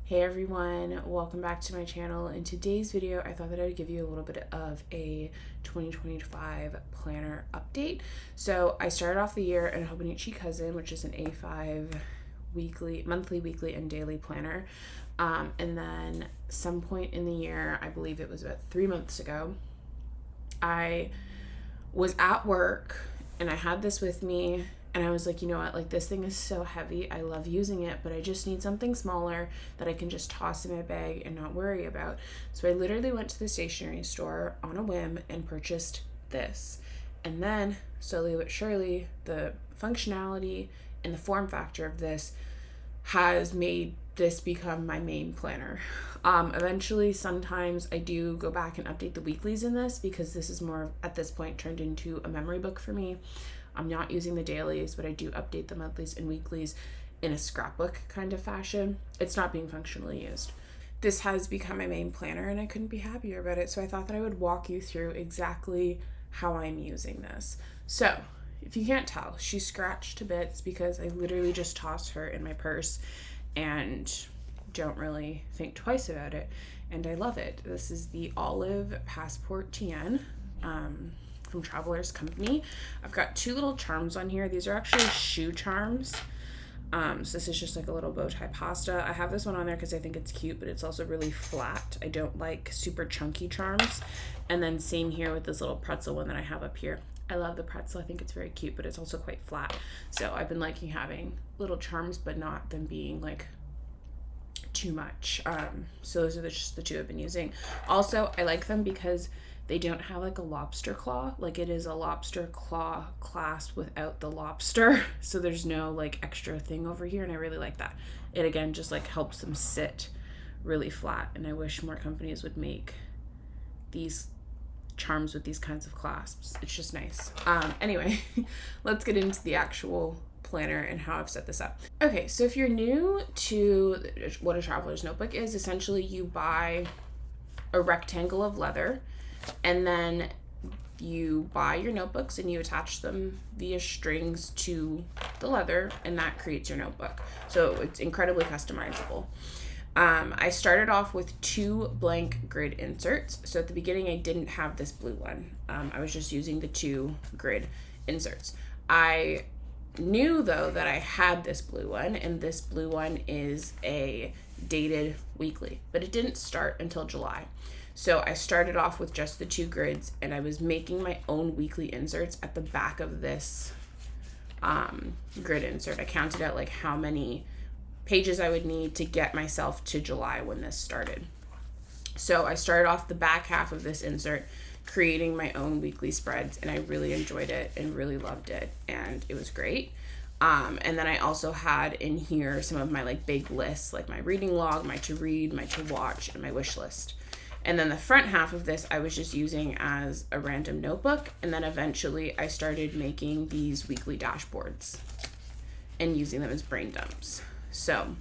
Hey everyone, welcome back to my channel. In today's video, I thought that I would give you a little bit of a 2025 planner update. So I started off the year in Hobonichi Cousin, which is an A5 monthly, weekly, and daily planner. And then some point in the year, I believe it was about 3 months ago, I was at work and I had this with me. And I was like, you know what, like this thing is so heavy. I love using it, but I just need something smaller that I can just toss in my bag and not worry about. So I literally went to the stationery store on a whim and purchased this. And then slowly but surely, the functionality and the form factor of this has made this become my main planner. Eventually, sometimes I do go back and update the weeklies in this because this is more, at this point, turned into a memory book for me. I'm not using the dailies, but I do update the monthlies and weeklies in a scrapbook kind of fashion. It's not being functionally used. This has become my main planner and I couldn't be happier about it. So I thought that I would walk you through exactly how I'm using this. So if you can't tell, she's scratched to bits because I literally just tossed her in my purse and don't really think twice about it. And I love it. This is the Olive Passport TN. From Traveler's Company. I've got two little charms on here. These are actually shoe charms. So this is just like a little bow tie pasta. I have this one on there because I think it's cute, but it's also really flat. I don't like super chunky charms. And then same here with this little pretzel one that I have up here. I love the pretzel. I think it's very cute, but it's also quite flat. So I've been liking having little charms, but not them being like too much. So those are just the two I've been using. Also, I like them because they don't have like a lobster claw. Like it is a lobster claw clasp without the lobster. So there's no like extra thing over here. And I really like that. It again, just like helps them sit really flat. And I wish more companies would make these charms with these kinds of clasps. It's just nice. Anyway, let's get into the actual planner and how I've set this up. Okay, so if you're new to what a traveler's notebook is, essentially you buy a rectangle of leather and then you buy your notebooks and you attach them via strings to the leather and that creates your notebook. So it's incredibly customizable. I started off with 2 blank grid inserts. So at the beginning I didn't have this blue one. I was just using the 2 grid inserts. I knew though that I had this blue one, and this blue one is a dated weekly, but it didn't start until July. So I started off with just the 2 grids and I was making my own weekly inserts at the back of this grid insert. I counted out like how many pages I would need to get myself to July when this started. So I started off the back half of this insert creating my own weekly spreads, and I really enjoyed it and really loved it, and it was great. And then I also had in here some of my like big lists, like my reading log, my to read, my to watch, and my wish list. And then the front half of this I was just using as a random notebook, and then eventually I started making these weekly dashboards and using them as brain dumps. So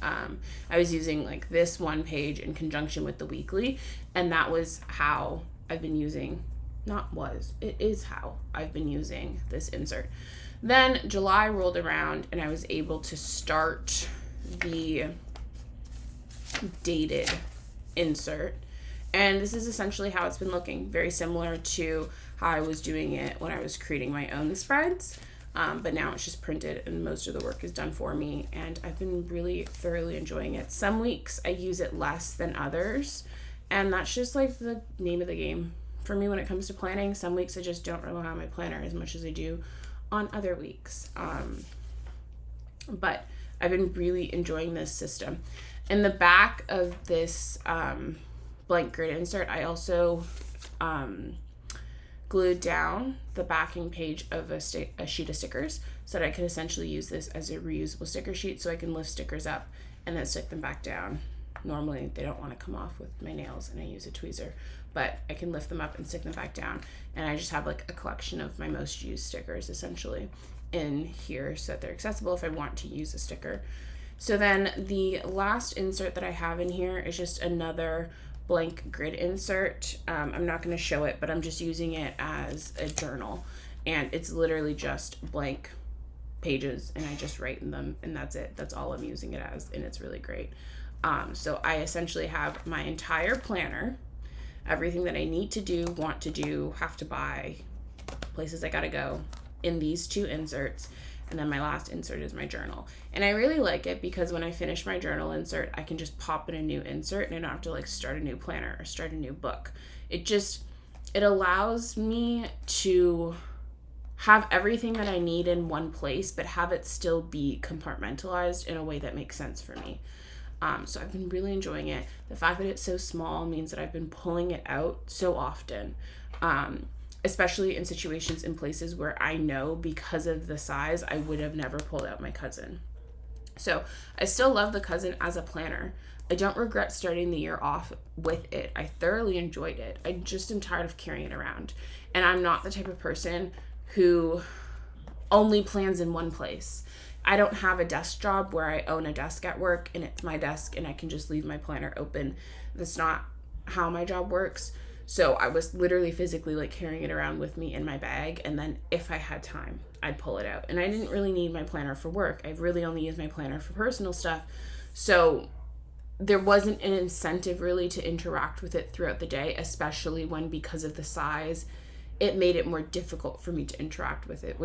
I was using like this one page in conjunction with the weekly, and that was how I've been using, it is how I've been using this insert. Then July rolled around and I was able to start the dated insert, and this is essentially how it's been looking, very similar to how I was doing it when I was creating my own spreads, but now it's just printed and most of the work is done for me, and I've been really thoroughly enjoying it. Some weeks I use it less than others, and that's just like the name of the game for me when it comes to planning. Some weeks I just don't rely on my planner as much as I do on other weeks, but I've been really enjoying this system. In the back of this blank grid insert, I also glued down the backing page of a sheet of stickers so that I could essentially use this as a reusable sticker sheet, so I can lift stickers up and then stick them back down. Normally they don't want to come off with my nails and I use a tweezer, but I can lift them up and stick them back down, and I just have like a collection of my most used stickers essentially in here so that they're accessible if I want to use a sticker. So then the last insert that I have in here is just another blank grid insert. I'm not going to show it, but I'm just using it as a journal, and it's literally just blank pages and I just write in them, and that's it. That's all I'm using it as, and it's really great. So I essentially have my entire planner, everything that I need to do, want to do, have to buy, places I gotta go, in these 2 inserts. And then my last insert is my journal. And I really like it because when I finish my journal insert, I can just pop in a new insert and I don't have to like start a new planner or start a new book. It allows me to have everything that I need in one place, but have it still be compartmentalized in a way that makes sense for me. So I've been really enjoying it. The fact that it's so small means that I've been pulling it out so often, especially in situations in places where I know because of the size, I would have never pulled out my cousin. So I still love the cousin as a planner. I don't regret starting the year off with it. I thoroughly enjoyed it. I just am tired of carrying it around. And I'm not the type of person who only plans in one place. I don't have a desk job where I own a desk at work and it's my desk and I can just leave my planner open. That's not how my job works. So I was literally physically like carrying it around with me in my bag, and then if I had time, I'd pull it out. And I didn't really need my planner for work. I've really only used my planner for personal stuff. So there wasn't an incentive really to interact with it throughout the day, especially when, because of the size, it made it more difficult for me to interact with it,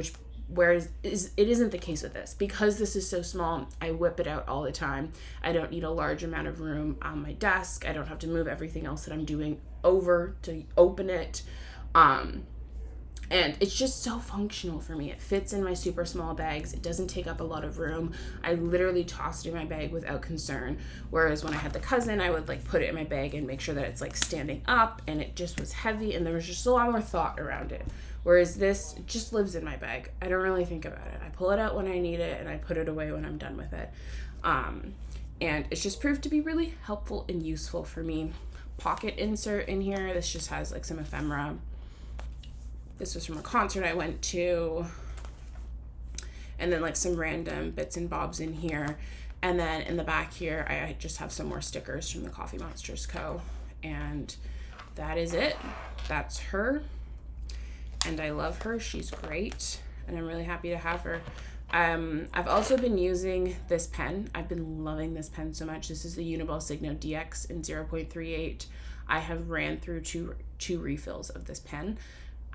whereas it isn't the case with this. Because this is so small, I whip it out all the time. I don't need a large amount of room on my desk. I don't have to move everything else that I'm doing over to open it. And it's just so functional for me. It fits in my super small bags. It doesn't take up a lot of room. I literally toss it in my bag without concern. Whereas when I had the cousin, I would like put it in my bag and make sure that it's like standing up, and it just was heavy and there was just a lot more thought around it. Whereas this just lives in my bag. I don't really think about it. I pull it out when I need it and I put it away when I'm done with it. And it's just proved to be really helpful and useful for me. Pocket insert in here. This just has like some ephemera. This was from a concert I went to. And then like some random bits and bobs in here. And then in the back here, I just have some more stickers from the Coffee Monsters Co. And that is it. That's her. And I love her. She's great. And I'm really happy to have her. I've also been using this pen. I've been loving this pen so much. This is the Uniball Signo DX in 0.38. I have ran through two refills of this pen.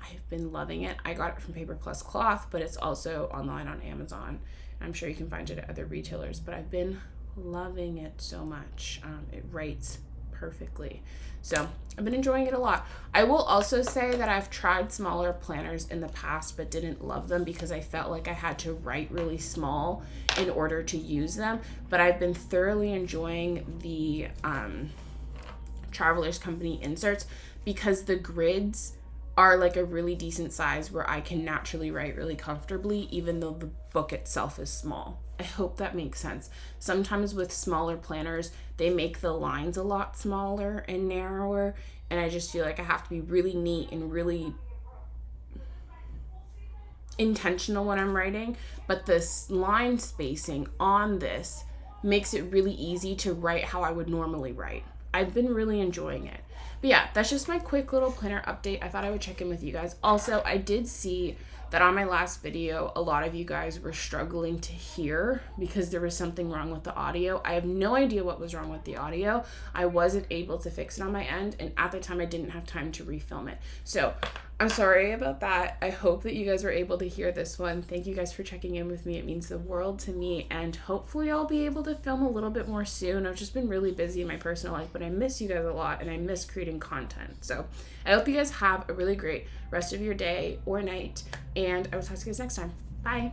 I've been loving it. I got it from Paper Plus Cloth, but it's also online on Amazon. I'm sure you can find it at other retailers, but I've been loving it so much. It writes perfectly. So I've been enjoying it a lot. I will also say that I've tried smaller planners in the past, but didn't love them because I felt like I had to write really small in order to use them. But I've been thoroughly enjoying the Travelers Company inserts because the grids are like a really decent size where I can naturally write really comfortably, even though the book itself is small. I hope that makes sense. Sometimes with smaller planners, they make the lines a lot smaller and narrower, and I just feel like I have to be really neat and really intentional when I'm writing, but this line spacing on this makes it really easy to write how I would normally write. I've been really enjoying it. But yeah, that's just my quick little planner update. I thought I would check in with you guys. Also, I did see that on my last video, a lot of you guys were struggling to hear because there was something wrong with the audio. I have no idea what was wrong with the audio. I wasn't able to fix it on my end, and at the time I didn't have time to refilm it. So I'm sorry about that. I hope that you guys were able to hear this one. Thank you guys for checking in with me. It means the world to me, and hopefully I'll be able to film a little bit more soon. I've just been really busy in my personal life, but I miss you guys a lot and I miss creating content. So I hope you guys have a really great rest of your day or night, and I will talk to you guys next time. Bye.